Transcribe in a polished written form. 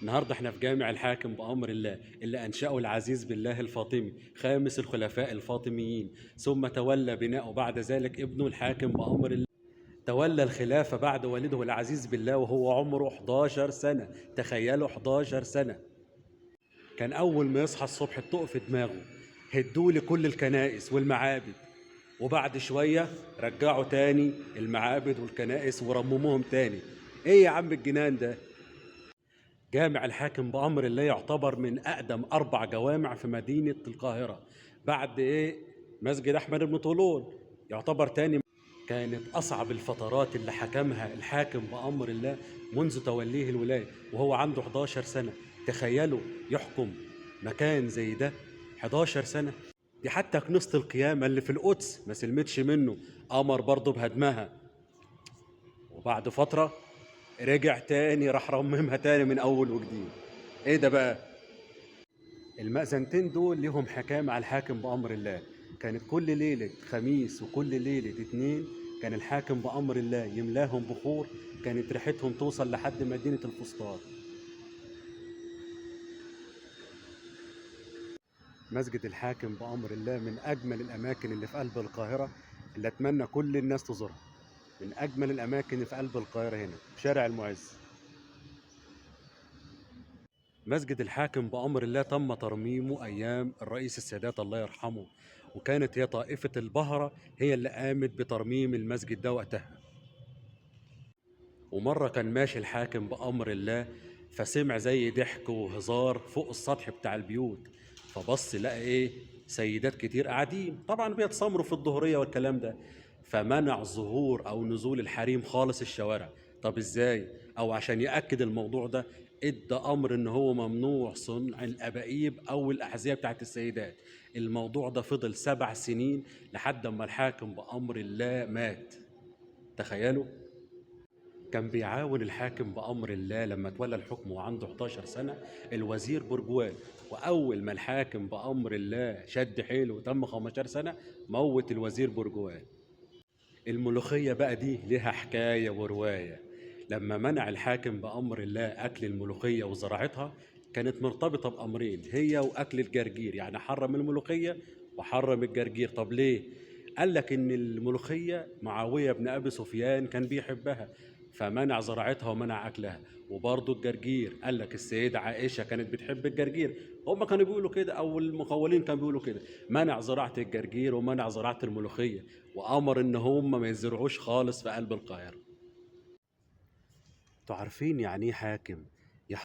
النهارده احنا في جامع الحاكم بأمر الله اللي أنشأه العزيز بالله الفاطمي خامس الخلفاء الفاطميين، ثم تولى بناؤه بعد ذلك ابنه الحاكم بأمر الله. تولى الخلافة بعد والده العزيز بالله وهو عمره 11 سنة. تخيلوا 11 سنة. كان أول ما يصحى الصبح تطق في دماغه هدولي كل الكنائس والمعابد، وبعد شوية رجعوا تاني المعابد والكنائس ورمموهم تاني. ايه يا عم الجنان ده؟ جامع الحاكم بأمر الله يعتبر من أقدم 4 جوامع في مدينة القاهرة بعد مسجد أحمد بن طولون. يعتبر تاني. كانت أصعب الفترات اللي حكمها الحاكم بأمر الله منذ توليه الولاية وهو عنده 11 سنة. تخيلوا يحكم مكان زي ده 11 سنة. دي حتى كنيسة القيامة اللي في القدس ما سلمتش منه، أمر برضه بهدمها. وبعد فترة رجع تاني راح رممها تاني من أول وجديد. إيه ده بقى؟ المأذنتين دول ليهم حكام على الحاكم بأمر الله. كانت كل ليلة خميس وكل ليلة اتنين كان الحاكم بأمر الله يملاهم بخور، كانت ريحتهم توصل لحد مدينة الفسطاط. مسجد الحاكم بأمر الله من أجمل الأماكن اللي في قلب القاهرة، اللي أتمنى كل الناس تزورها. من أجمل الأماكن اللي في قلب القاهرة هنا في شارع المعز. مسجد الحاكم بأمر الله تم ترميمه أيام الرئيس السادات الله يرحمه، وكانت هي طائفة البهرة هي اللي قامت بترميم المسجد ده وقتها. ومرة كان ماشي الحاكم بأمر الله فسمع زي ضحك وهزار فوق السطح بتاع البيوت، فبص لقى سيدات كتير قاعدين طبعا بيتسامروا في الظهرية والكلام ده، فمنع ظهور أو نزول الحريم خالص الشوارع. طب إزاي؟ أو عشان يأكد الموضوع ده ادى أمر إن هو ممنوع صنع الأباقيب أو الأحذية بتاعت السيدات. الموضوع ده فضل 7 سنين لحد ما الحاكم بأمر الله مات. تخيلوا. كان بيعاون الحاكم بأمر الله لما تولى الحكم وعنده 11 سنة الوزير برجوان، وأول ما الحاكم بأمر الله شد حيله وتم 15 سنة موت الوزير برجوان. الملوخية بقى دي لها حكاية ورواية. لما منع الحاكم بأمر الله أكل الملوخية وزراعتها كانت مرتبطة بأمرين، هي وأكل الجرجير، يعني حرم الملوخية وحرم الجرجير. طب ليه؟ قال لك إن الملوخية معاوية بن أبي سفيان كان بيحبها فمنع زراعتها ومنع أكلها. وبرضه الجرجير قال لك السيدة عائشة كانت بتحب الجرجير، هم كانوا بيقولوا كده أو المقولين كانوا بيقولوا كده. منع زراعة الجرجير ومنع زراعة الملوخية، وأمر إن هم ما يزرعوش خالص في قلب القاهرة. انتوا عارفين يعني ايه حاكم